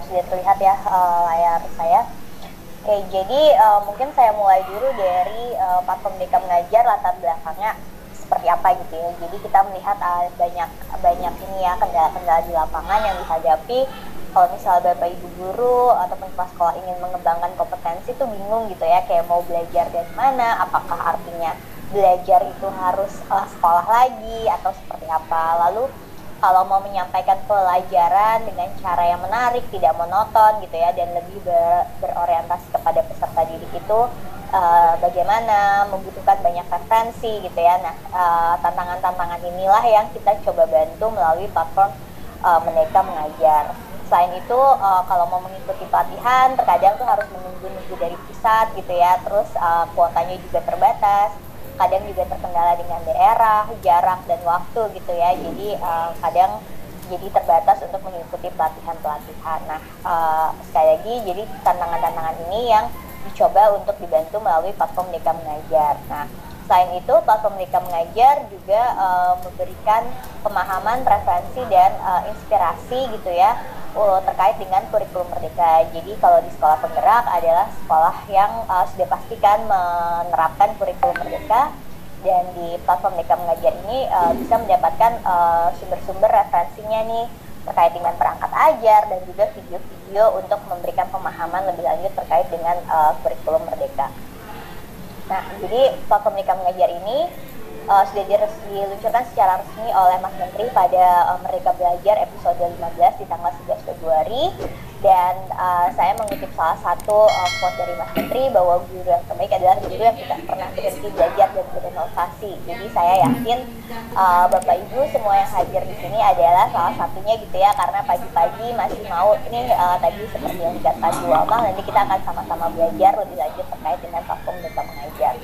sudah terlihat ya layar saya. Oke, jadi mungkin saya mulai dulu dari platform Merdeka Mengajar, latar belakangnya seperti apa gitu ya. Jadi kita melihat banyak banyak ini ya kendala-kendala di lapangan yang dihadapi kalau misalnya Bapak Ibu guru ataupun kepala sekolah ingin mengembangkan kompetensi tuh bingung gitu ya, kayak mau belajar dari mana, apakah artinya belajar itu harus sekolah lagi atau seperti apa. Lalu kalau mau menyampaikan pelajaran dengan cara yang menarik, tidak monoton gitu ya, dan lebih berorientasi kepada peserta didik itu bagaimana, membutuhkan banyak referensi gitu ya. Nah, tantangan-tantangan inilah yang kita coba bantu melalui platform Merdeka Mengajar. Selain itu, kalau mau mengikuti pelatihan, terkadang tuh harus menunggu-nunggu dari pusat gitu ya, terus kuotanya juga terbatas, kadang juga terkendala dengan daerah, jarak, dan waktu gitu ya, jadi kadang jadi terbatas untuk mengikuti pelatihan-pelatihan. Nah, sekali lagi, jadi tantangan-tantangan ini yang dicoba untuk dibantu melalui platform Merdeka Mengajar. Nah, selain itu, platform Merdeka Mengajar juga memberikan pemahaman, referensi, dan inspirasi gitu ya, terkait dengan kurikulum Merdeka. Jadi kalau di sekolah penggerak adalah sekolah yang sudah pastikan menerapkan kurikulum Merdeka, dan di platform Merdeka Mengajar ini bisa mendapatkan sumber-sumber referensinya nih terkait dengan perangkat ajar dan juga video-video untuk memberikan pemahaman lebih lanjut terkait dengan kurikulum Merdeka. Nah, jadi platform Merdeka Mengajar ini sudah diluncurkan secara resmi oleh Mas Menteri pada Merdeka Belajar episode 15 di tanggal 11 Februari, dan saya mengutip salah satu quote dari Mas Menteri bahwa guru yang terbaik adalah guru yang tidak pernah berhenti belajar dan berinovasi. Jadi saya yakin Bapak Ibu semua yang hadir di sini adalah salah satunya gitu ya, karena pagi-pagi masih mau ini tadi seperti yang dikatakan Bu Amang, nanti kita akan sama-sama belajar lebih lanjut terkait dengan platform Merdeka Mengajar.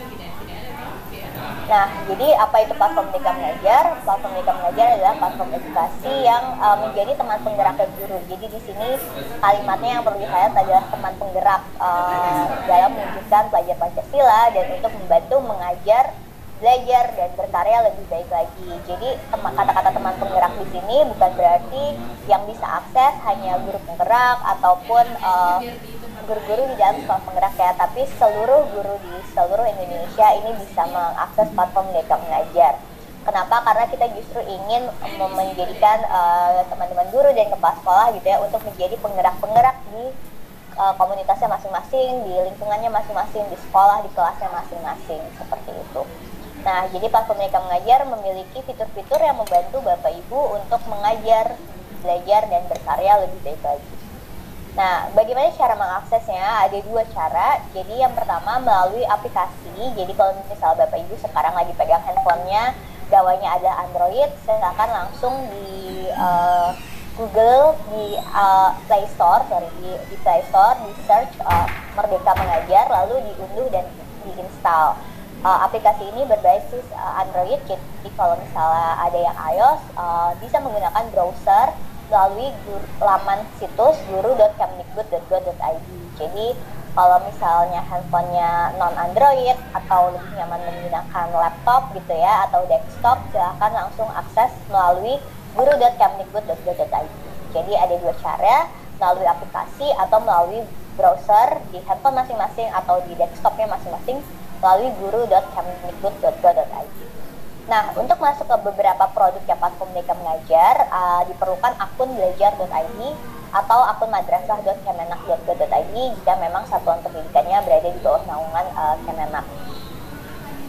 Nah, jadi apa itu platform Merdeka Mengajar? Platform Merdeka Mengajar adalah platform edukasi yang menjadi teman penggerak guru. Jadi di sini kalimatnya yang perlu dilihat adalah teman penggerak dalam mewujudkan pelajar Pancasila dan untuk membantu mengajar, belajar, dan berkarya lebih baik lagi. Jadi kata-kata teman penggerak di sini bukan berarti yang bisa akses hanya guru penggerak ataupun guru-guru di dalam sekolah penggerak ya, tapi seluruh guru di seluruh Indonesia ini bisa mengakses platform Merdeka Mengajar. Kenapa? Karena kita justru ingin menjadikan teman-teman guru dan kepala sekolah gitu ya untuk menjadi penggerak-penggerak di komunitasnya masing-masing, di lingkungannya masing-masing, di sekolah, di kelasnya masing-masing, seperti itu. Nah, jadi platform Merdeka Mengajar memiliki fitur-fitur yang membantu Bapak Ibu untuk mengajar, belajar, dan berkarya lebih baik lagi. Nah, bagaimana cara mengaksesnya? Ada dua cara. Jadi yang pertama melalui aplikasi. Jadi kalau misalnya Bapak Ibu sekarang lagi pegang handphonenya, gawainya ada Android, silakan langsung di Google, di Play Store, di Play Store, di search Merdeka Mengajar, lalu diunduh dan diinstal. Aplikasi ini berbasis Android, jadi kalau misalnya ada yang iOS, bisa menggunakan browser melalui laman situs guru.kemdikbud.go.id. Jadi kalau misalnya handphonenya non Android atau lebih nyaman menggunakan laptop gitu ya atau desktop, silahkan langsung akses melalui guru.kemdikbud.go.id. Jadi ada dua cara, melalui aplikasi atau melalui browser di handphone masing-masing atau di desktopnya masing-masing melalui guru.kemdikbud.go.id. Nah, untuk masuk ke beberapa produk yang platform Merdeka Mengajar, diperlukan akun belajar.id atau akun madrasah.kemenak.go.id jika memang satuan pendidikannya berada di bawah naungan Kemenak.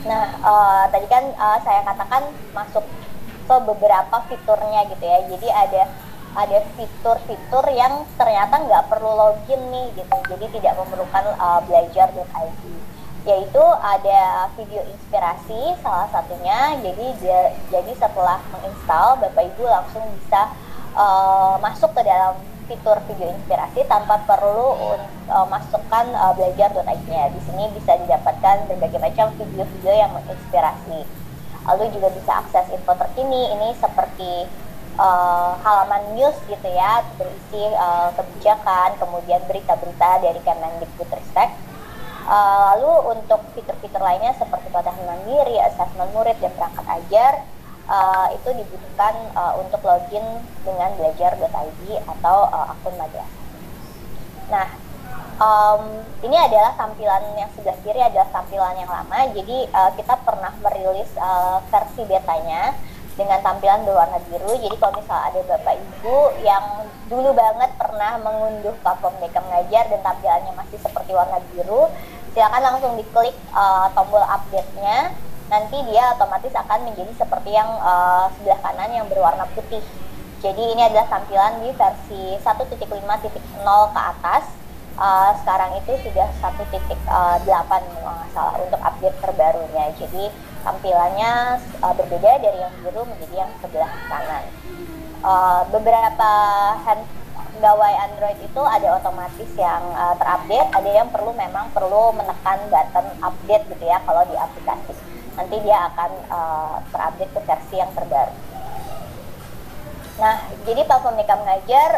Nah, tadi kan saya katakan masuk ke beberapa fiturnya gitu ya. Jadi ada fitur-fitur yang ternyata nggak perlu login nih gitu. Jadi tidak memerlukan belajar.id. Yaitu ada video inspirasi salah satunya. Jadi setelah menginstal, Bapak Ibu langsung bisa masuk ke dalam fitur video inspirasi tanpa perlu masukkan belajar.id-nya. Di sini bisa didapatkan berbagai macam video-video yang menginspirasi. Lalu juga bisa akses info terkini, ini seperti halaman news gitu ya, berisi kebijakan, kemudian berita-berita dari Kemendikbudristek. Lalu untuk fitur-fitur lainnya seperti pelatihan mandiri, asesmen murid, dan perangkat ajar, itu dibutuhkan untuk login dengan belajar.id atau akun madrasah. Nah, ini adalah tampilan yang sebelah kiri adalah tampilan yang lama. Jadi kita pernah merilis versi betanya dengan tampilan berwarna biru. Jadi kalau misalnya ada Bapak Ibu yang dulu banget pernah mengunduh platform Merdeka Mengajar dan tampilannya masih seperti warna biru, silakan langsung diklik tombol update-nya. Nanti dia otomatis akan menjadi seperti yang sebelah kanan yang berwarna putih. Jadi ini adalah tampilan di versi 1.5.0 ke atas. Sekarang itu sudah 1.8 nggak salah untuk update terbarunya. Jadi tampilannya berbeda dari yang biru menjadi yang sebelah kanan. Beberapa gawai Android itu ada otomatis yang terupdate, ada yang memang perlu menekan button update gitu ya kalau di aplikasi. Nanti dia akan terupdate ke versi yang terbaru. Nah, jadi platform Merdeka Mengajar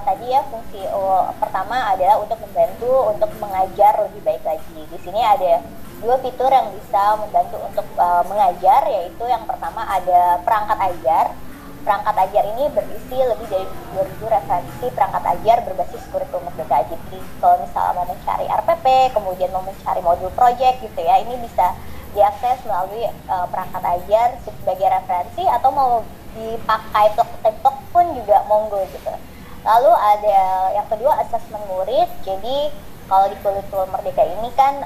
tadi ya fungsi pertama adalah untuk membantu untuk mengajar lebih baik lagi. Di sini ada dua fitur yang bisa membantu untuk mengajar, yaitu yang pertama ada perangkat ajar. Perangkat ajar ini berisi lebih dari 2.000 referensi perangkat ajar berbasis kurikulum Merdeka. Jadi kalau misalnya mau mencari RPP, kemudian mau mencari modul project gitu ya, ini bisa diakses melalui perangkat ajar sebagai referensi, atau mau dipakai blok pun juga monggo gitu. Lalu ada yang kedua asesmen murid. Jadi kalau di kurikulum Merdeka ini kan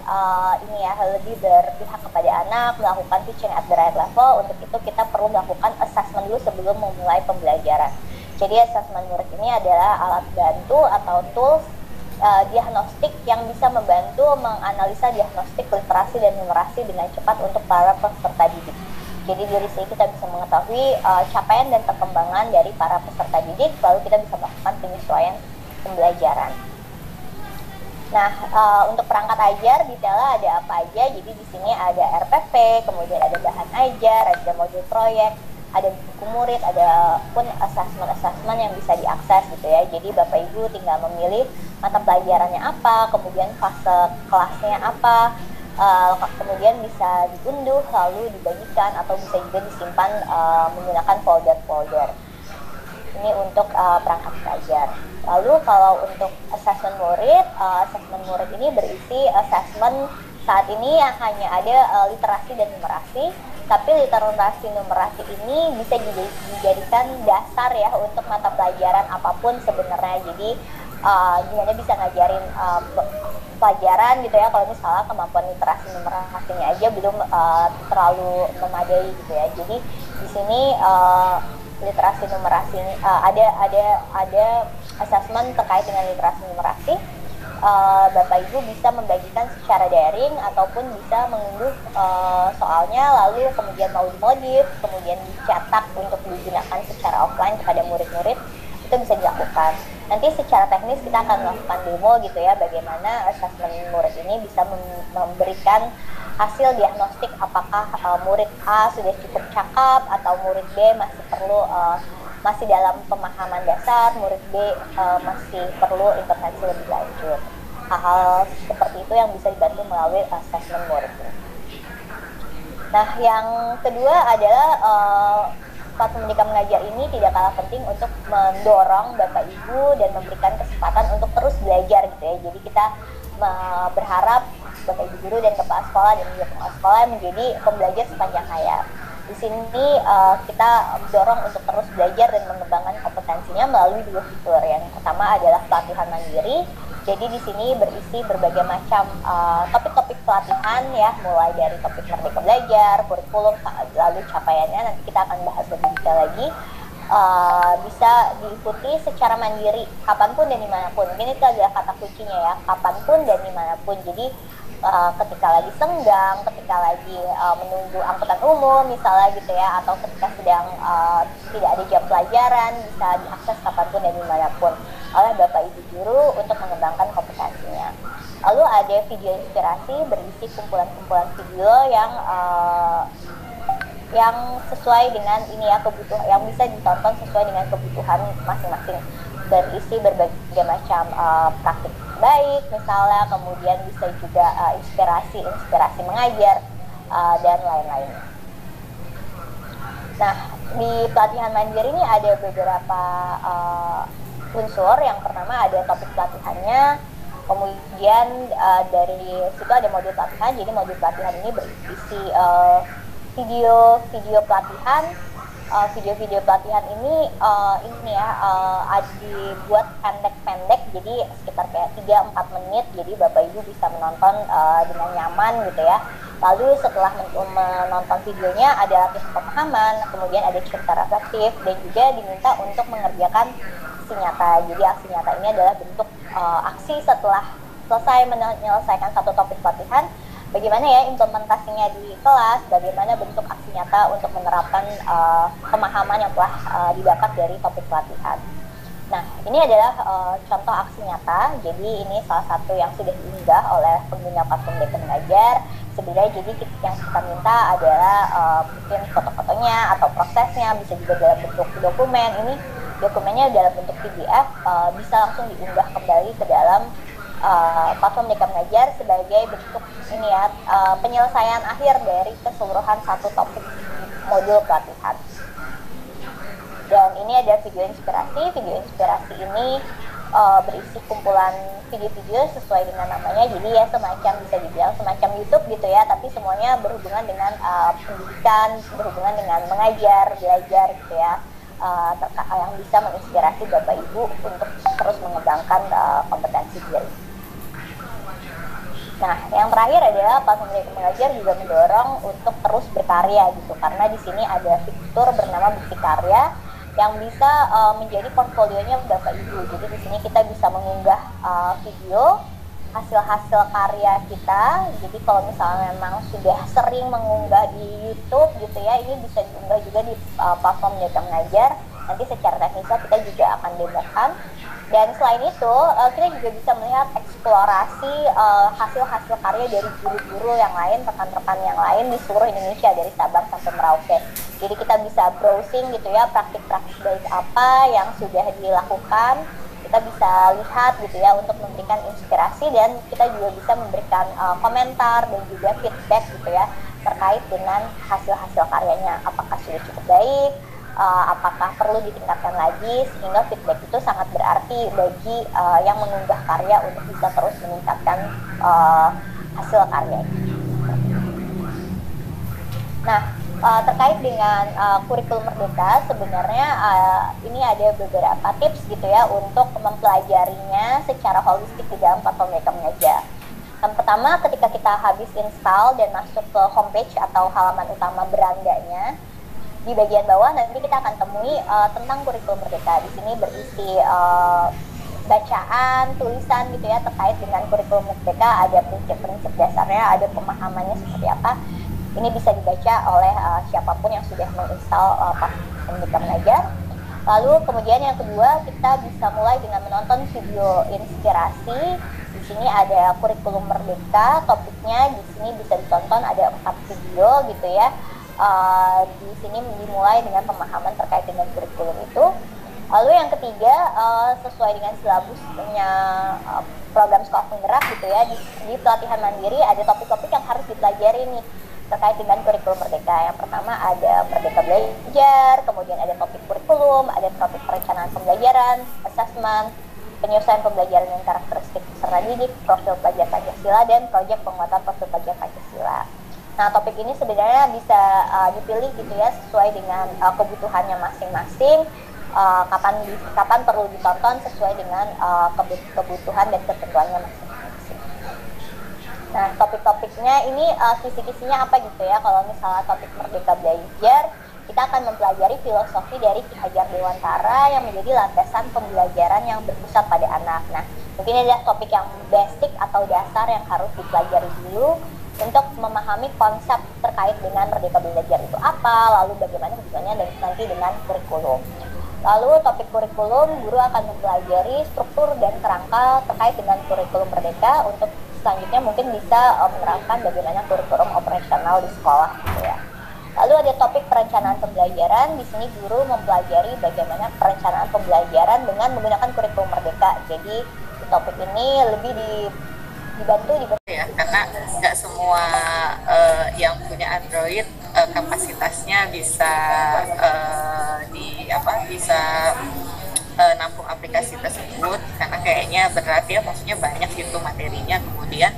ini ya lebih berpihak kepada anak, melakukan teaching at the right level. Untuk itu kita perlu melakukan assessment dulu sebelum memulai pembelajaran. Jadi asesmen murid ini adalah alat bantu atau tools diagnostik yang bisa membantu menganalisa diagnostik literasi dan numerasi dengan cepat untuk para peserta didik. Jadi dari sini kita bisa mengetahui capaian dan perkembangan dari para peserta didik, lalu kita bisa melakukan penyesuaian pembelajaran. Nah, untuk perangkat ajar detailnya ada apa aja. Jadi di sini ada RPP, kemudian ada bahan ajar, ada modul proyek, ada buku murid, ada pun assessment yang bisa diakses gitu ya. Jadi Bapak Ibu tinggal memilih mata pelajarannya apa, kemudian fase kelasnya apa, kemudian bisa diunduh lalu dibagikan atau bisa juga disimpan menggunakan folder-folder. Ini untuk perangkat ajar. Lalu kalau untuk assessment murid ini berisi assessment saat ini yang hanya ada literasi dan numerasi, tapi literasi numerasi ini bisa dijadikan dasar ya untuk mata pelajaran apapun sebenarnya. Jadi gimana bisa ngajarin pelajaran gitu ya kalau misalnya kemampuan literasi numerasinya aja belum terlalu memadai gitu ya. Jadi di sini literasi numerasi ada assessment terkait dengan literasi numerasi. Bapak Ibu bisa membagikan secara daring ataupun bisa mengunduh soalnya lalu kemudian mau dimodif, kemudian dicetak untuk digunakan secara offline kepada murid-murid, itu bisa dilakukan. Nanti secara teknis kita akan melakukan demo gitu ya, bagaimana asesmen murid ini bisa memberikan hasil diagnostik apakah murid A sudah cukup cakap atau murid B masih dalam pemahaman dasar, murid B masih perlu intervensi lebih lanjut. Hal-hal seperti itu yang bisa dibantu melalui asesmen murid. Nah, yang kedua adalah platform Merdeka Mengajar ini tidak kalah penting untuk mendorong Bapak Ibu dan memberikan kesempatan untuk terus belajar gitu ya. Jadi kita berharap Bapak Ibu guru dan kepala sekolah dan juga pengelola sekolah menjadi pembelajar sepanjang hayat. Di sini kita dorong untuk terus belajar dan mengembangkan kompetensinya melalui dua fitur. Yang pertama adalah pelatihan mandiri. Jadi di sini berisi berbagai macam topik-topik pelatihan ya, mulai dari topik Merdeka Belajar, kurikulum, lalu capaiannya nanti kita akan bahas lebih detail lagi. Bisa diikuti secara mandiri kapanpun dan dimanapun. Mungkin itu adalah kata kuncinya ya, kapanpun dan dimanapun. Jadi ketika lagi senggang, ketika lagi menunggu angkutan umum misalnya gitu ya, atau ketika sedang tidak ada jam pelajaran, bisa diakses kapanpun dan dimanapun oleh Bapak Ibu guru untuk mengembangkan kompetensinya. Lalu ada video inspirasi berisi kumpulan-kumpulan video yang sesuai dengan ini ya, kebutuhan yang bisa ditonton sesuai dengan kebutuhan masing-masing, berisi berbagai macam praktik baik misalnya, kemudian bisa juga inspirasi mengajar dan lain-lain. Nah, di pelatihan mandiri ini ada beberapa unsur. Yang pertama ada topik pelatihannya, Kemudian dari situ ada modul pelatihan, jadi modul pelatihan ini berisi video pelatihan. Video-video pelatihan ini dibuat pendek-pendek, jadi sekitar kayak 3-4 menit, jadi Bapak Ibu bisa menonton dengan nyaman gitu ya. Lalu setelah menonton videonya ada latihan pemahaman, kemudian ada cerita reflektif, dan juga diminta untuk mengerjakan aksi nyata. Jadi aksi nyata ini adalah bentuk aksi setelah selesai menyelesaikan satu topik pelatihan, bagaimana ya implementasinya di kelas, bagaimana bentuk aksi nyata untuk menerapkan pemahaman yang telah didapat dari topik pelatihan. Nah, ini adalah contoh aksi nyata. Jadi ini salah satu yang sudah diunggah oleh pengguna platform Dekan Mengajar. Sebenarnya jadi yang kita minta adalah mungkin foto-fotonya atau prosesnya, bisa juga dalam bentuk dokumen. Ini dokumennya dalam bentuk PDF, bisa langsung diunggah kembali ke dalam platform Dekan Mengajar sebagai bentuk ini ya, penyelesaian akhir dari keseluruhan satu topik modul pelatihan. Dan ini ada video inspirasi. Video inspirasi ini berisi kumpulan video-video sesuai dengan namanya. Jadi ya semacam, bisa dibilang semacam YouTube gitu ya, tapi semuanya berhubungan dengan pendidikan, berhubungan dengan mengajar, belajar gitu ya, yang bisa menginspirasi Bapak Ibu untuk terus mengembangkan kompetensi diri. Nah, yang terakhir adalah platform Dekan Mengajar juga mendorong untuk terus berkarya gitu, karena di sini ada fitur bernama bukti karya yang bisa menjadi portfolionya Bapak Ibu. Jadi di sini kita bisa mengunggah video hasil-hasil karya kita. Jadi kalau misalnya memang sudah sering mengunggah di YouTube gitu ya, ini bisa diunggah juga di platform Dekan Mengajar. Nanti secara teknisnya kita juga akan demokan. Dan selain itu, kita juga bisa melihat eksplorasi hasil-hasil karya dari guru-guru yang lain, rekan-rekan yang lain di seluruh Indonesia, dari Sabang sampai Merauke. Jadi kita bisa browsing gitu ya, praktik-praktik baik apa yang sudah dilakukan. Kita bisa lihat gitu ya untuk memberikan inspirasi, dan kita juga bisa memberikan komentar dan juga feedback gitu ya terkait dengan hasil-hasil karyanya. Apakah sudah cukup baik? Apakah perlu ditingkatkan lagi, sehingga feedback itu sangat berarti bagi yang mengunggah karya untuk bisa terus meningkatkan hasil karyanya. Nah, terkait dengan kurikulum Merdeka, sebenarnya ini ada beberapa tips gitu ya untuk mempelajarinya secara holistik di dalam platform Dekan Mengajar. Yang pertama, ketika kita habis install dan masuk ke homepage atau halaman utama berandanya, di bagian bawah nanti kita akan temui tentang kurikulum Merdeka. Di sini berisi bacaan, tulisan gitu ya terkait dengan kurikulum Merdeka, ada prinsip-prinsip dasarnya, ada pemahamannya seperti apa. Ini bisa dibaca oleh siapapun yang sudah menginstal platform Dekan Mengajar. Lalu kemudian yang kedua, kita bisa mulai dengan menonton video inspirasi. Di sini ada kurikulum Merdeka, topiknya di sini bisa ditonton, ada 4 video gitu ya. Di sini dimulai dengan pemahaman terkait dengan kurikulum itu. Lalu yang ketiga, sesuai dengan silabusnya program sekolah penggerak gitu ya, di pelatihan mandiri ada topik-topik yang harus dipelajari nih terkait dengan kurikulum Merdeka. Yang pertama ada Merdeka Belajar, kemudian ada topik kurikulum, ada topik perencanaan pembelajaran, assessment, penyelesaian pembelajaran dan karakteristik peserta didik, profil pelajar Pancasila, dan proyek penguatan profil pelajar Pancasila. Nah, topik ini sebenarnya bisa dipilih gitu ya sesuai dengan kebutuhannya masing-masing, kapan perlu ditonton sesuai dengan kebutuhan dan ketentuannya masing-masing. Nah, topik-topiknya ini kisi-kisinya apa gitu ya. Kalau misalnya topik Merdeka Belajar, kita akan mempelajari filosofi dari Ki Hajar Dewantara yang menjadi landasan pembelajaran yang berpusat pada anak. Nah, mungkin ini adalah topik yang basic atau dasar yang harus dipelajari dulu untuk memahami konsep terkait dengan Merdeka Belajar itu apa, lalu bagaimana hubungannya nanti dengan kurikulum. Lalu topik kurikulum, guru akan mempelajari struktur dan kerangka terkait dengan kurikulum Merdeka untuk selanjutnya mungkin bisa menerapkan bagaimana kurikulum operasional di sekolah gitu ya. Lalu ada topik perencanaan pembelajaran. Di sini guru mempelajari bagaimana perencanaan pembelajaran dengan menggunakan kurikulum Merdeka. Jadi di topik ini lebih dibantu ya, karena nggak semua yang punya Android kapasitasnya bisa bisa nampung aplikasi tersebut karena kayaknya berat ya, maksudnya banyak gitu materinya. Kemudian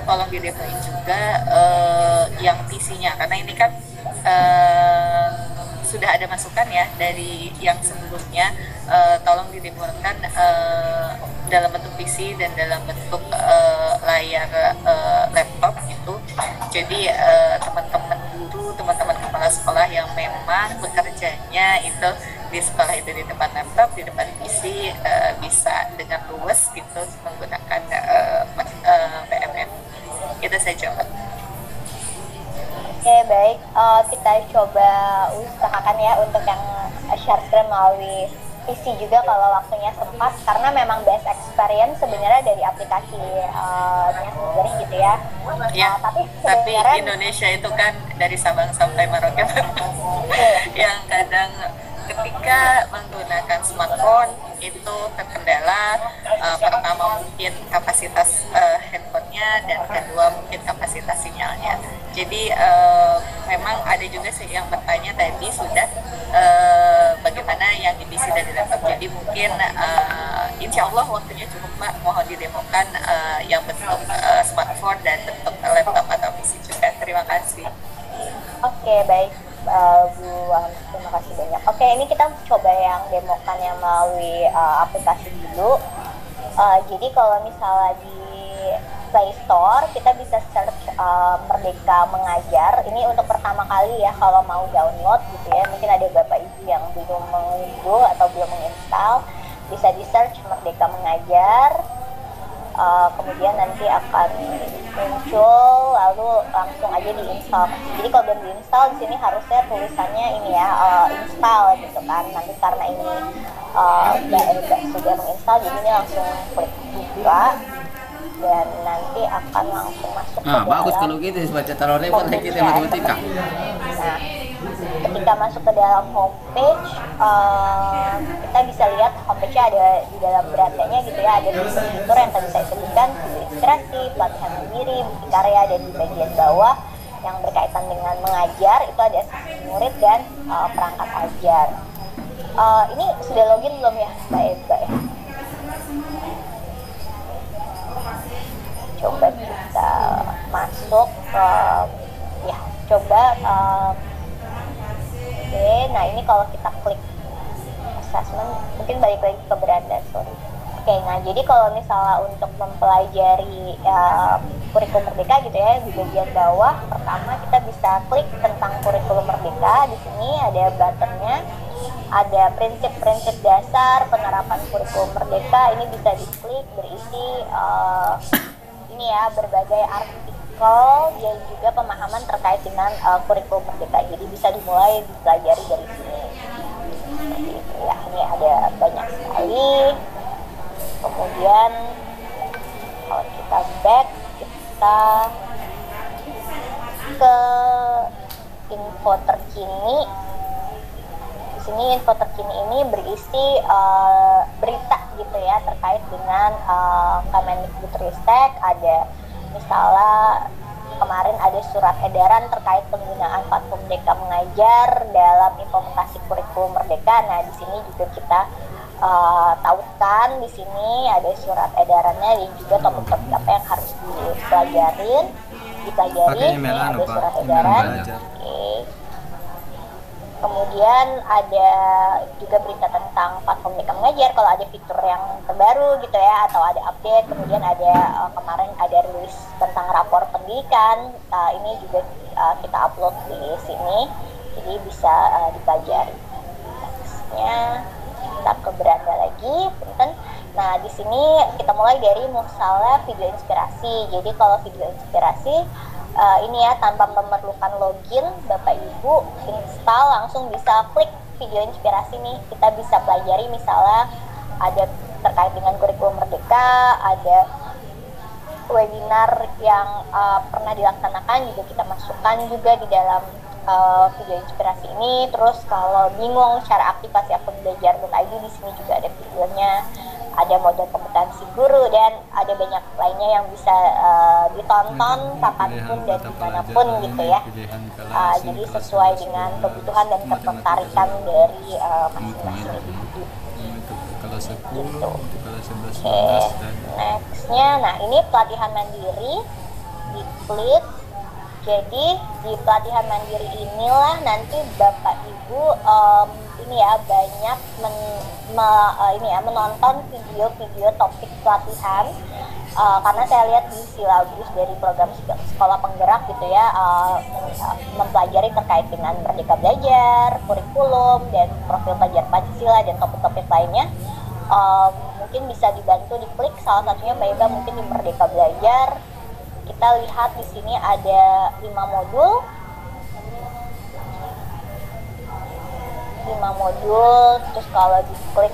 tolong didemoin juga yang PC-nya, karena ini kan sudah ada masukan ya dari yang sebelumnya, tolong didemokan dalam bentuk PC dan dalam bentuk layar laptop gitu. Jadi teman-teman guru, teman-teman kepala sekolah yang memang bekerjanya itu di sekolah itu di depan laptop, di depan PC, bisa dengan luwes gitu menggunakan PMM. Itu saja, Mbak. Oke, baik. Kita coba usahakan ya untuk yang share screen melalui PC juga kalau waktunya sempat, karena memang best experience sebenarnya dari aplikasinya sendiri gitu ya. Ya, tapi Indonesia itu kan dari Sabang sampai Merauke yang kadang ketika menggunakan smartphone itu terkendala, pertama mungkin kapasitas handphonenya, dan kedua mungkin kapasitas sinyalnya. Jadi memang ada juga sih yang bertanya tadi sudah bagaimana yang di PC dan di laptop. Jadi mungkin insya Allah waktunya cukup, Mbak, mohon didemokan yang bentuk smartphone dan bentuk laptop atau PC juga. Terima kasih. Oke, baik. Bu, terima kasih banyak. Oke, ini kita coba yang demokan yang melalui aplikasi dulu. Jadi kalau misalnya di Play Store kita bisa search Merdeka Mengajar. Ini untuk pertama kali ya kalau mau download gitu ya. Mungkin ada Bapak Ibu yang belum mengunduh atau belum menginstal, bisa di search Merdeka Mengajar. Kemudian nanti akan muncul, lalu langsung aja diinstal. Jadi kalau belum diinstal di sini harusnya tulisannya ini ya, install gitu kan. Nanti karena ini sudah menginstal, jadi ini langsung klik buka dan nanti akan langsung masuk ke dalam. Bagus kalau gitu, baca taruh repot kita matematika. Nah, ketika masuk ke dalam homepage, kita bisa lihat homepage-nya ada di dalam berantai-nya gitu ya, ada fitur yang tadi saya sebutkan, video inspirasi, pelatihan mandiri, bukti karya, dan di bagian bawah yang berkaitan dengan mengajar itu ada asesmen murid dan perangkat ajar. Ini sudah login belum ya, Mbak Eva ya? Coba kita masuk, ya coba. Oke, nah ini kalau kita klik assessment, mungkin balik lagi ke beranda, sorry. Oke, nah jadi kalau misalnya untuk mempelajari kurikulum Merdeka gitu ya, di bagian bawah pertama kita bisa klik tentang kurikulum Merdeka. Di sini ada buttonnya, ada prinsip-prinsip dasar penerapan kurikulum Merdeka. Ini bisa diklik, berisi ini ya, berbagai artikel dan juga pemahaman terkait dengan kurikulum Merdeka. Jadi bisa dimulai dipelajari dari sini. Seperti itu ya, ini ada banyak sekali. Kemudian kalau kita back, kita ke info terkini. Di sini info terkini ini berisi berita gitu ya terkait dengan Kemendikbudristek. Ada misalnya kemarin ada surat edaran terkait penggunaan platform Merdeka Mengajar dalam implementasi kurikulum Merdeka. Nah, di sini juga kita tautkan, di sini ada surat edarannya dan juga topik-topik apa yang harus dipelajari. Ini ada surat edaran. Oke. Kemudian ada juga berita tentang platform Merdeka Mengajar kalau ada fitur yang terbaru gitu ya, atau ada update. Kemudian ada kemarin ada rilis tentang rapor pendidikan, ini juga kita upload di sini, jadi bisa dipelajari. Nextnya kita ke beranda lagi, punten. Nah, di sini kita mulai dari misalnya video inspirasi. Jadi kalau video inspirasi ini ya, tanpa memerlukan login, Bapak Ibu install langsung bisa klik video inspirasi nih. Kita bisa pelajari misalnya ada terkait dengan kurikulum Merdeka, ada webinar yang pernah dilaksanakan juga kita masukkan juga di dalam video inspirasi ini. Terus kalau bingung cara aktivasi akun belajar.id, di sini juga ada videonya, ada model berpotensi guru, dan ada banyak lainnya yang bisa ditonton kapanpun dan dimanapun gitu ya. Jadi sesuai dengan kebutuhan dan ketertarikan dari masing-masing individu. Kelas 10, Gitu. kelas 11, Oke, 12 dan nextnya, nah ini pelatihan mandiri di Klit. Jadi di pelatihan mandiri inilah nanti Bapak Ibu ini ya banyak menonton video-video topik pelatihan, karena saya lihat di silabus dari program sekolah penggerak gitu ya, mempelajari terkait dengan Merdeka Belajar, kurikulum, dan profil pelajar Pancasila dan topik-topik lainnya. Mungkin bisa dibantu diklik, salah satunya Mbak Eba mungkin di Merdeka Belajar. Kita lihat di sini ada 5 modul. 5 modul, terus kalau diklik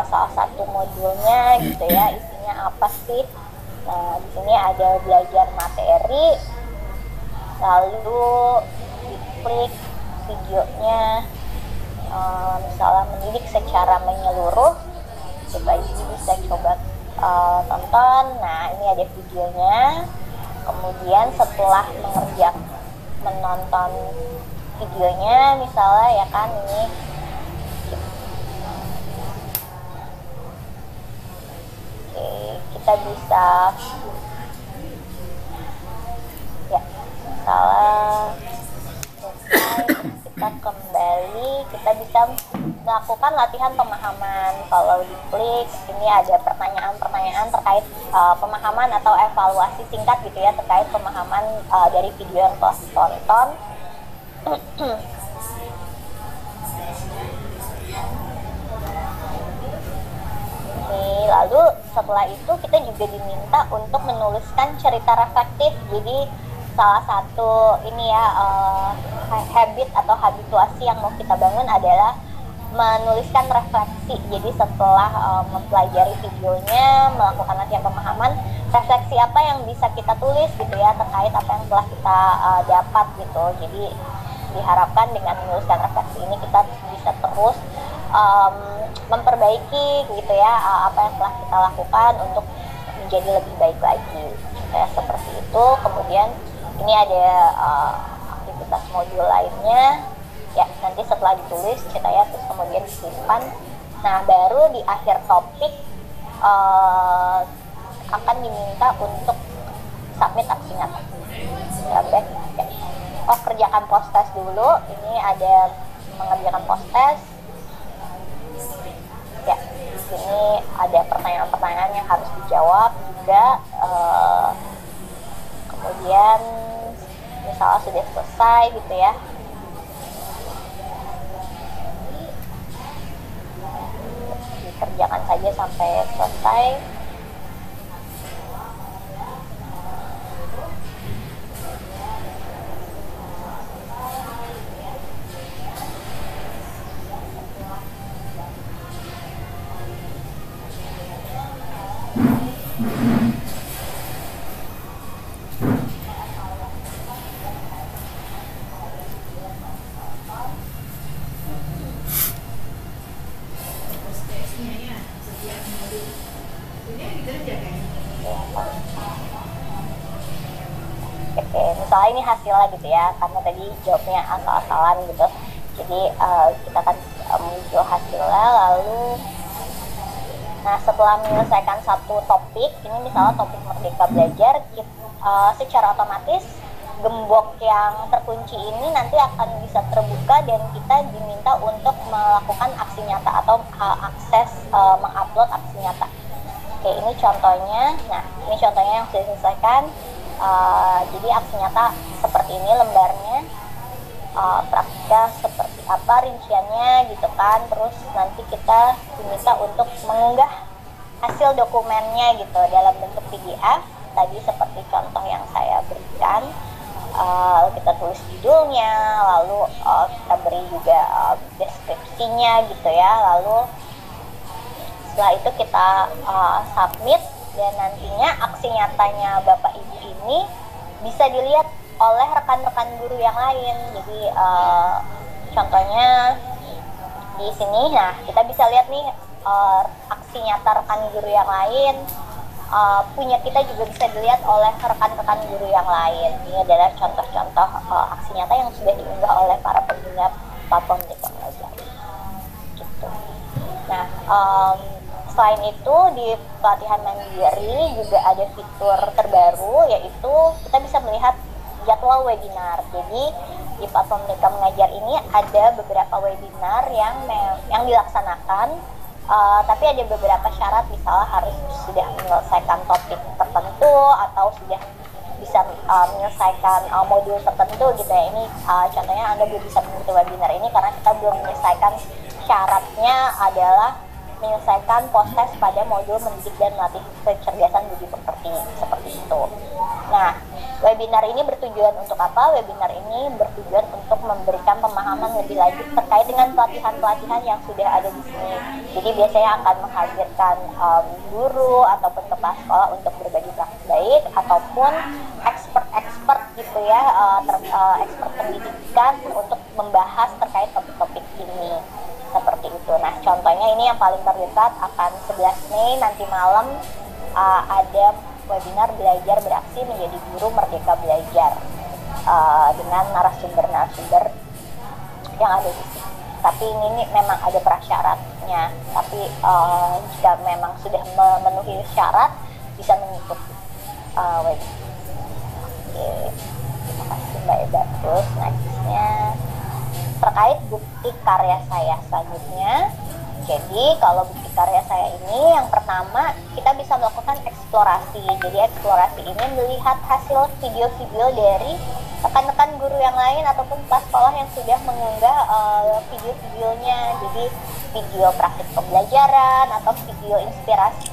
salah satu modulnya gitu ya, isinya apa sih? Nah, di sini ada belajar materi, lalu diklik videonya, misalnya mendidik secara menyeluruh, kita bisa coba tonton. Nah, ini ada videonya. Kemudian setelah menonton videonya, misalnya ya kan ini kita bisa ya misalnya kita kembali, kita bisa melakukan latihan pemahaman. Kalau diklik ini ada pertanyaan-pertanyaan terkait pemahaman atau evaluasi singkat gitu ya, terkait pemahaman dari video yang telah ditonton. Lalu setelah itu kita juga diminta untuk menuliskan cerita reflektif. Jadi salah satu ini ya habit atau habituasi yang mau kita bangun adalah menuliskan refleksi. Jadi setelah mempelajari videonya, melakukan latihan pemahaman, refleksi apa yang bisa kita tulis gitu ya terkait apa yang telah kita dapat gitu. Jadi diharapkan dengan menuliskan refleksi ini kita bisa terus memperbaiki gitu ya apa yang telah kita lakukan untuk menjadi lebih baik lagi ya, seperti itu. Kemudian ini ada aktivitas modul lainnya ya, nanti setelah ditulis ceritanya terus kemudian disimpan. Nah, baru di akhir topik akan diminta untuk submit aksi nyata ya. Oh, kerjakan post test dulu. Ini ada mengerjakan post test ya. Di sini ada pertanyaan-pertanyaan yang harus dijawab juga. Kemudian misalnya sudah selesai gitu ya, dikerjakan saja sampai selesai. Oke, misalnya ini hasilnya gitu ya, karena tadi jawabnya asal-asalan gitu. Jadi kita akan muncul hasilnya. Lalu nah, setelah menyelesaikan satu topik, ini misalnya topik Merdeka Belajar, secara otomatis gembok yang terkunci ini nanti akan bisa terbuka dan kita diminta untuk melakukan aksi nyata atau akses mengupload aksi nyata. Oke, ini contohnya. Nah, ini contohnya yang sudah diselesaikan. Jadi aksi nyata seperti ini lembarnya, praktika seperti apa rinciannya gitu kan. Terus nanti kita diminta untuk mengunggah hasil dokumennya gitu dalam bentuk PDF tadi seperti contoh yang saya berikan. Lalu kita tulis judulnya, lalu kita beri juga deskripsinya gitu ya. Lalu setelah itu kita submit, dan nantinya aksi nyatanya Bapak Ibu ini bisa dilihat oleh rekan-rekan guru yang lain. Jadi contohnya di sini, nah kita bisa lihat nih aksi aksi nyata rekan guru yang lain, punya kita juga bisa dilihat oleh rekan-rekan guru yang lain. Ini adalah contoh-contoh aksi nyata yang sudah diunggah oleh para pengguna platform Merdeka Belajar. Gitu. Nah, selain itu di pelatihan mandiri juga ada fitur terbaru, yaitu kita bisa melihat jadwal webinar. Jadi di platform Merdeka Mengajar ini ada beberapa webinar yang dilaksanakan, tapi ada beberapa syarat, misalnya harus sudah menyelesaikan topik tertentu atau sudah bisa menyelesaikan modul tertentu gitu ya. Ini contohnya Anda belum bisa mengikuti webinar ini karena kita belum menyelesaikan syaratnya adalah menyelesaikan post-test pada modul mendidik dan melatih kecerdasan budi pekerti, seperti itu. Nah, webinar ini bertujuan untuk apa? Webinar ini bertujuan untuk memberikan pemahaman lebih lanjut terkait dengan pelatihan-pelatihan yang sudah ada di sini. Jadi biasanya akan menghadirkan guru ataupun kepala sekolah untuk berbagi praktik baik, ataupun expert gitu ya, expert pendidikan untuk membahas terkait topik-topik ini. Seperti itu. Nah, contohnya ini yang paling terdekat akan 11 Mei nanti malam ada webinar belajar beraksi menjadi guru Merdeka Belajar dengan narasumber-narasumber yang ada di sini. Tapi ini memang ada prasyaratnya. Tapi jika memang sudah memenuhi syarat bisa mengikuti webinar. Oke, terima kasih Mbak Eda. Terus nextnya terkait bukti karya saya selanjutnya. Jadi kalau bukti karya saya ini yang pertama kita bisa melakukan eksplorasi. Jadi eksplorasi ini melihat hasil video-video dari rekan-rekan guru yang lain ataupun kelas sekolah yang sudah mengunggah video-videonya. Jadi video praktik pembelajaran atau video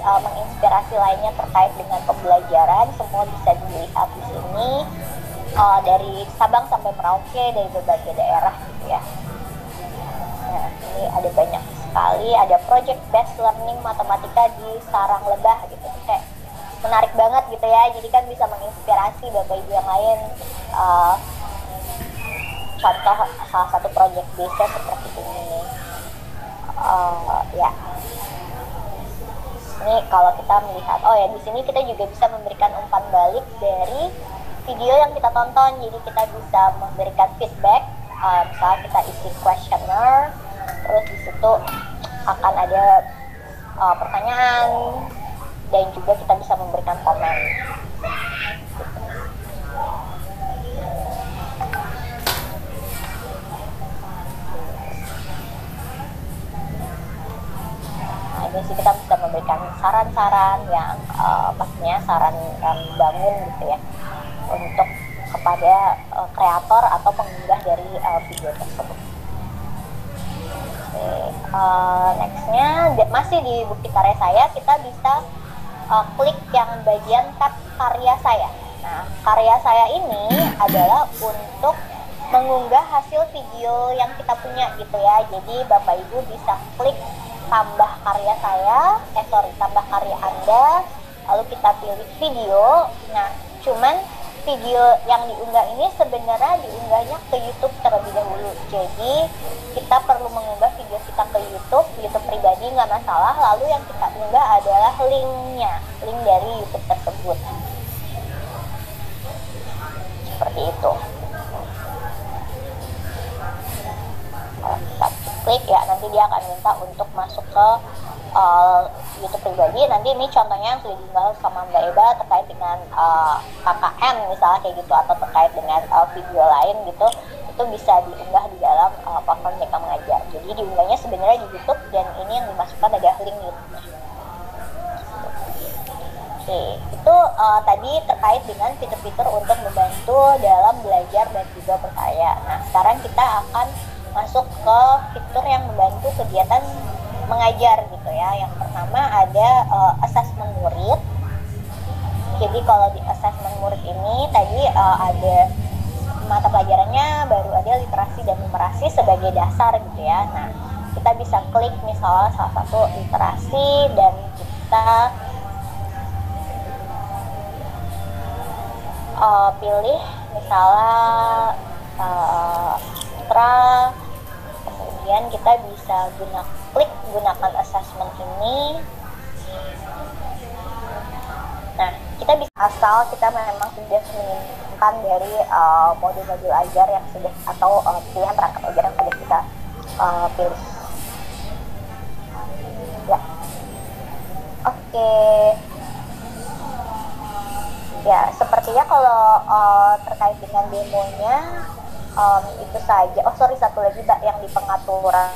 menginspirasi lainnya terkait dengan pembelajaran, semua bisa dilihat di sini. Dari Sabang sampai Merauke, dari berbagai daerah gitu ya. Nah, ini ada banyak sekali, ada project based learning matematika di Sarang Lebah gitu. Kayak menarik banget gitu ya. Jadi kan bisa menginspirasi Bapak Ibu yang lain. Contoh salah satu project based seperti ini. Ya. Ini kalau kita melihat, di sini kita juga bisa memberikan umpan balik dari video yang kita tonton. Jadi kita bisa memberikan feedback, misalnya kita isi questionnaire, terus di situ akan ada pertanyaan dan juga kita bisa memberikan komen. Nah, ini sih kita bisa memberikan saran-saran yang pastinya saran yang bangun gitu ya, untuk kepada kreator atau pengunggah dari video tersebut. Nextnya masih di bukti karya saya, kita bisa klik yang bagian tab karya saya. Nah, karya saya ini adalah untuk mengunggah hasil video yang kita punya gitu ya. Jadi Bapak Ibu bisa klik tambah karya saya, tambah karya Anda, lalu kita pilih video. Nah, cuman video yang diunggah ini sebenarnya diunggahnya ke YouTube terlebih dahulu. Jadi kita perlu mengunggah video kita ke YouTube pribadi nggak masalah. Lalu yang kita unggah adalah link dari YouTube tersebut. Seperti itu. Kalau kita klik ya, nanti dia akan minta untuk masuk ke YouTube pribadi. Nanti ini contohnya yang sudah diunggah sama Mbak Eba terkait dengan KKN misalnya kayak gitu, atau terkait dengan video lain gitu, itu bisa diunggah di dalam platform Merdeka Mengajar. Jadi diunggahnya sebenarnya di YouTube dan ini yang dimasukkan ada link YouTube-nya. Oke, itu tadi terkait dengan fitur-fitur untuk membantu dalam belajar dan juga berkarya. Nah, sekarang kita akan masuk ke fitur yang membantu kegiatan mengajar gitu ya. Yang pertama ada assessment murid. Jadi kalau di assessment murid ini tadi ada mata pelajarannya baru ada literasi dan numerasi sebagai dasar gitu ya. Nah, kita bisa klik misalnya salah satu literasi dan kita pilih misalnya kemudian kita bisa gunakan assessment ini Nah, kita bisa asal kita memang sudah menyimpulkan dari modul-modul ajar yang sudah atau pilihan perangkat ajar yang sudah kita pilih. Ya, oke. Ya, sepertinya kalau terkait dengan demonya itu saja. Oh sorry, satu lagi Mbak yang di pengaturan.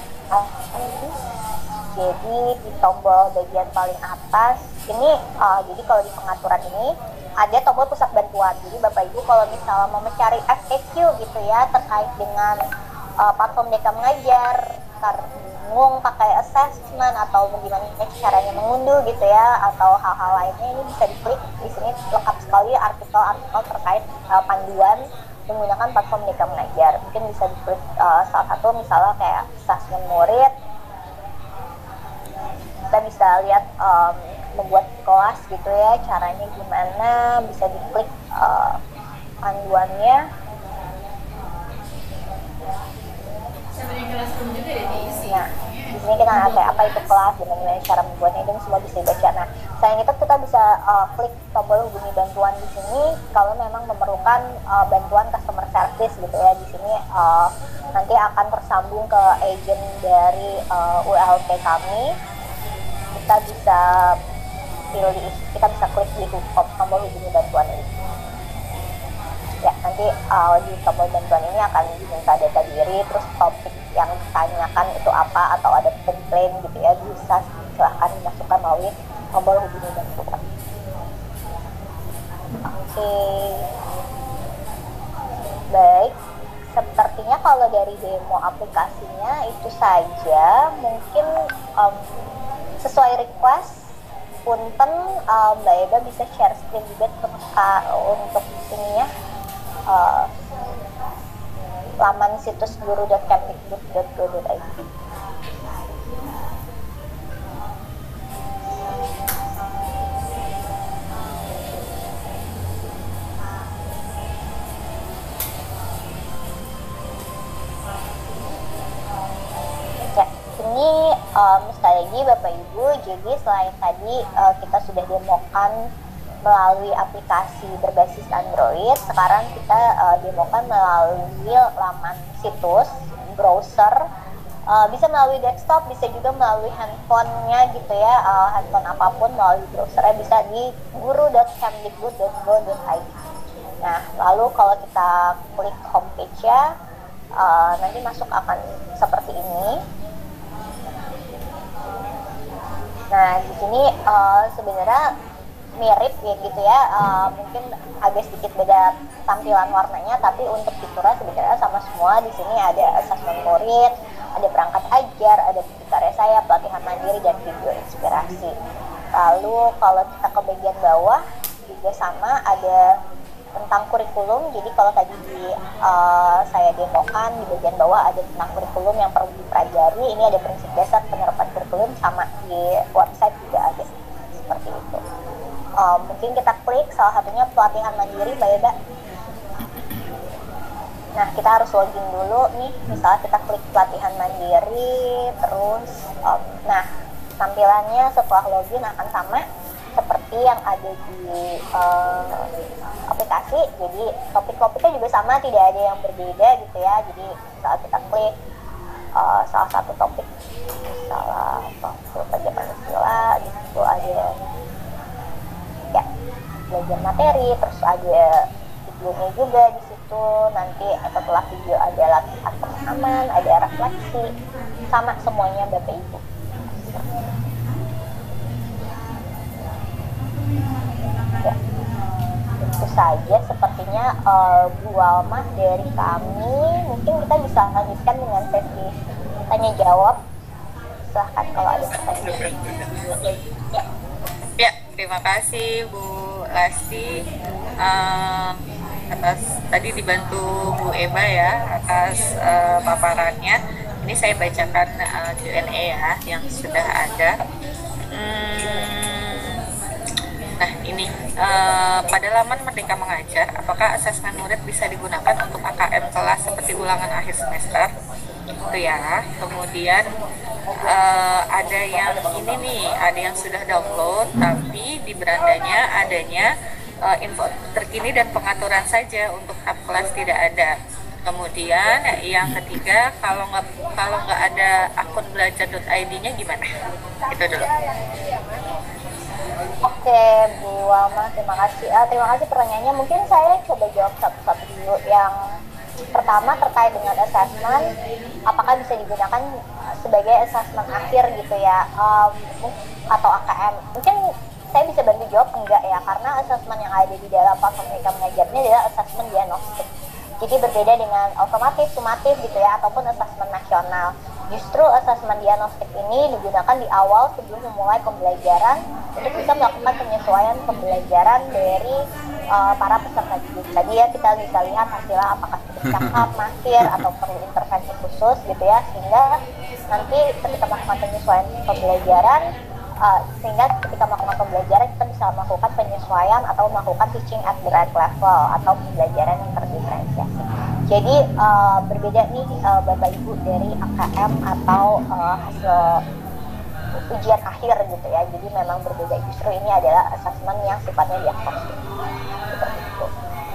Jadi di tombol bagian paling atas ini, jadi kalau di pengaturan ini ada tombol pusat bantuan. Jadi Bapak Ibu kalau misalnya mau mencari FAQ gitu ya terkait dengan platform Deka Mengajar, bingung pakai assessment atau bagaimana caranya mengunduh gitu ya, atau hal-hal lainnya, ini bisa diklik di sini, lengkap sekali artikel-artikel terkait panduan menggunakan platform Deka Mengajar. Mungkin bisa diklik salah satu misalnya kayak assessment murid. Kita bisa lihat membuat kelas gitu ya, caranya gimana, bisa diklik panduannya. Nah, di sini kita ada apa itu kelas, gimana cara membuatnya, itu semua bisa dibaca. Nah, selain itu kita bisa klik tombol hubungi bantuan di sini kalau memang memerlukan bantuan customer service gitu ya. Di sini nanti akan tersambung ke agent dari ULP kami. Kita bisa klik di tombol hubungi bantuan ini. Ya, nanti di tombol bantuan ini akan diminta data diri, terus topik yang ditanyakan itu apa, atau ada komplain gitu ya, bisa silahkan dimasukkan melalui tombol hubungi bantuan. Oke. Baik, sepertinya kalau dari demo aplikasinya itu saja. Mungkin sesuai request, punten Mbak Eda bisa share screen juga untuk ininya, laman situs guru.kemdikbud.go.id. Ya, ini sekali lagi Bapak Ibu, jadi selain tadi kita sudah demokan melalui aplikasi berbasis Android, sekarang kita demokan melalui laman situs, browser, bisa melalui desktop, bisa juga melalui handphonenya gitu ya, handphone apapun melalui browsernya bisa di guru.kemdikbud.go.id. Nah, lalu kalau kita klik homepage-nya, nanti masuk akan seperti ini. Nah, di sini sebenarnya mirip ya gitu ya, mungkin agak sedikit beda tampilan warnanya, tapi untuk fiturnya sebenarnya sama semua. Di sini ada asesmen murid, ada perangkat ajar, ada buku karya saya, pelatihan mandiri, dan video inspirasi. Lalu kalau kita ke bagian bawah juga sama, ada tentang kurikulum. Jadi kalau tadi saya demokan di bagian bawah ada tentang kurikulum yang perlu dipelajari, ini ada prinsip dasar penerapan kurikulum, sama di website juga ada seperti itu. Mungkin kita klik salah satunya pelatihan mandiri, Mbak Eda. Nah, kita harus login dulu nih. Misalnya kita klik pelatihan mandiri, terus nah, tampilannya setelah login akan sama seperti yang ada di aplikasi. Jadi topik-topiknya juga sama, tidak ada yang berbeda gitu ya. Jadi saat kita klik salah satu topik, misalnya pelajaran Pancasila, di situ ada ya belajar materi, terus ada videonya juga di situ. Nanti setelah video ada latihan pemahaman, ada refleksi, sama semuanya Bapak Ibu. Ya, itu saja sepertinya Bu Alma dari kami. Mungkin kita bisa lanjutkan dengan sesi tanya jawab. Silahkan kalau ada pertanyaan. Ya, terima kasih Bu Lasti atas tadi dibantu Bu Eba ya atas paparannya. Ini saya bacakan Q&A ya yang sudah ada. Nah ini pada laman Merdeka Mengajar, apakah asesmen murid bisa digunakan untuk AKM kelas seperti ulangan akhir semester? itu ya. Kemudian ada yang ini nih, ada yang sudah download tapi di berandanya adanya info terkini dan pengaturan saja, untuk tab kelas tidak ada. Kemudian yang ketiga, kalau nggak ada akun belajar.id-nya gimana? Itu dulu. Oke, Bu Alma, terima kasih. Terima kasih pertanyaannya. Mungkin saya coba jawab satu-satu dulu. Yang pertama terkait dengan assessment, apakah bisa digunakan sebagai assessment akhir gitu ya, atau AKM? Mungkin saya bisa bantu jawab enggak ya, karena assessment yang ada di dalam platform Merdeka Mengajar ini adalah assessment diagnostik. Jadi berbeda dengan otomatis, sumatif gitu ya, ataupun assessment nasional. Justru assessment diagnostik ini digunakan di awal sebelum memulai pembelajaran untuk bisa melakukan penyesuaian pembelajaran dari para peserta didik. Tadi ya kita bisa lihat hasilnya apakah sudah cakap, masif, atau perlu intervensi khusus gitu ya, sehingga nanti ketika melakukan penyesuaian pembelajaran, sehingga ketika melakukan pembelajaran kita bisa melakukan penyesuaian atau melakukan teaching at the right level atau pembelajaran yang terdiferensiasi. Jadi berbeda nih Bapak Ibu dari AKM atau hasil ujian akhir gitu ya. Jadi memang berbeda, justru ini adalah assessment yang sifatnya diagnostik. Seperti itu.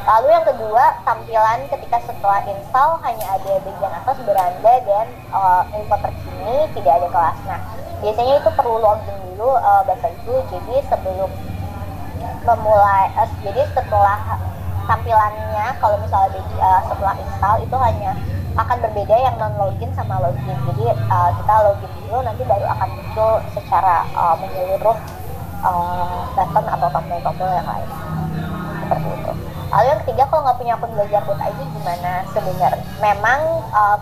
Lalu yang kedua, tampilan ketika setelah install hanya ada bagian atas beranda dan info terkini, tidak ada kelas. Nah, biasanya itu perlu login dulu Bapak Ibu. Jadi sebelum memulai, jadi setelah tampilannya, kalau misalnya setelah install itu hanya akan berbeda yang non login sama login. Jadi kita login dulu, nanti baru akan muncul secara menyeluruh button atau tombol-tombol yang lain. Seperti itu. Lalu yang ketiga, kalau nggak punya akun belajar.id gimana? Sebenarnya memang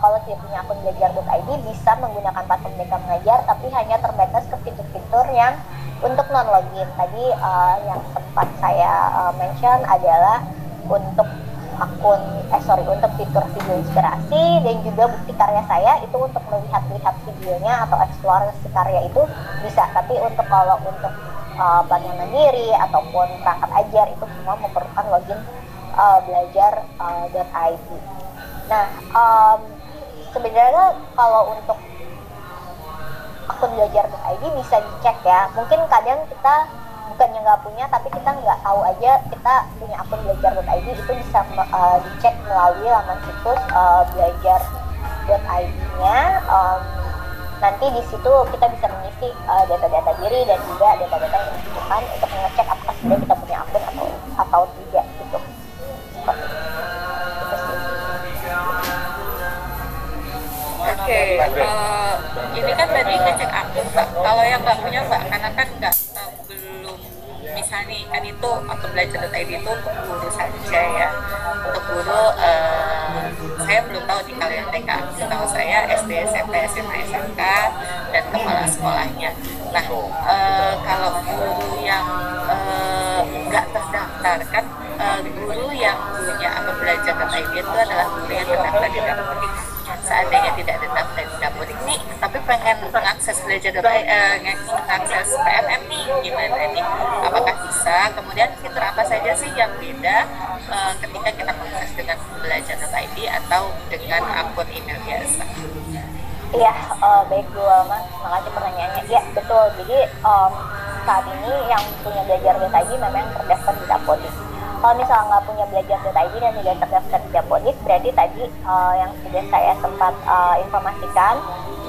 kalau tidak punya akun belajar.id bisa menggunakan platform Merdeka Mengajar, tapi hanya terbatas ke fitur-fitur yang untuk non login. Tadi yang sempat saya mention adalah untuk untuk fitur video inspirasi dan juga bukti karya saya, itu untuk melihat videonya atau eksplorasi karya itu bisa. Tapi kalau untuk pelatihan mandiri ataupun perangkat ajar itu semua memerlukan login belajar.id. Nah, sebenarnya kalau untuk akun belajar.id bisa dicek ya. Mungkin kadang kita bukannya nggak punya, tapi kita nggak tahu aja kita punya akun belajar.id, itu bisa dicek melalui laman situs belajar.id-nya. Nanti di situ kita bisa mengisi data-data diri dan juga data-data yang dibutuhkan untuk mengecek apakah sebenarnya kita punya akun atau tidak gitu. Oke, ini kan tadi ngecek akun Pak. Kalau yang nggak punya Pak, karena kan belum, misalnya kan itu akun belajar.id itu untuk guru saja ya. Untuk guru, saya belum tahu di kalian TK. Setahu saya SD, SMP, SMA, SMK dan kepala sekolahnya. Nah, kalau guru yang nggak terdaftar kan, guru yang punya akun belajar.id itu adalah guru yang terdaftar di Dapodik. Seandainya tidak terdaftar di Dapodik nih, tapi pengen mengakses mengakses PMM nih, gimana nih? Apakah bisa? Kemudian fitur apa saja sih yang beda ketika kita mengakses dengan belajar.id atau dengan akun email biasa? Iya, baik Bu Alma, terima kasih pertanyaannya. Iya, betul. Jadi saat ini yang punya belajar.id memang terdaftar di Dapodik. Kalau misalnya nggak punya belajar.id dan tidak terdaftar di Dapodik, berarti tadi yang sudah saya sempat informasikan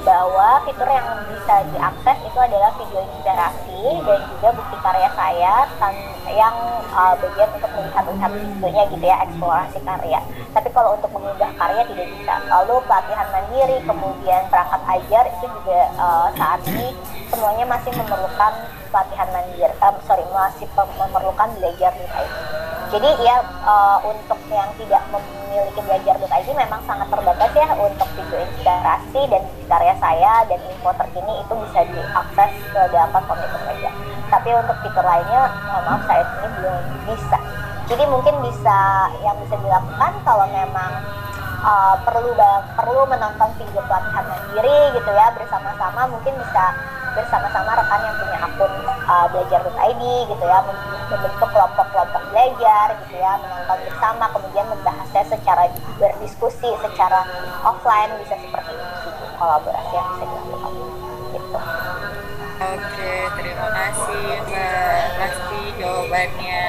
bahwa fitur yang bisa diakses itu adalah video inspirasi dan juga bukti karya saya yang bagian untuk melihat videonya gitu ya, eksplorasi karya. Tapi kalau untuk mengunggah karya tidak bisa. Lalu pelatihan mandiri, kemudian perangkat ajar itu juga saat ini semuanya masih memerlukan pelatihan mandiri, masih memerlukan belajar.id. Jadi ya untuk yang tidak memiliki belajar.id memang sangat terbatas ya untuk video inspirasi dan karya saya dan info terkini itu bisa diakses ke dalam platform itu saja. Tapi untuk fitur lainnya, maaf saya ini belum bisa. Jadi mungkin yang bisa dilakukan kalau memang perlu menonton video pelatihan mandiri gitu ya bersama-sama, mungkin bisa bersama-sama rekan yang punya akun belajar.id gitu ya, membentuk kelompok-kelompok belajar gitu ya, menonton bersama, kemudian membahas misalnya secara berdiskusi secara offline bisa seperti itu, kolaborasi yang bisa dilakukan gitu. Oke, terima kasih Mbak Lasti jawabannya.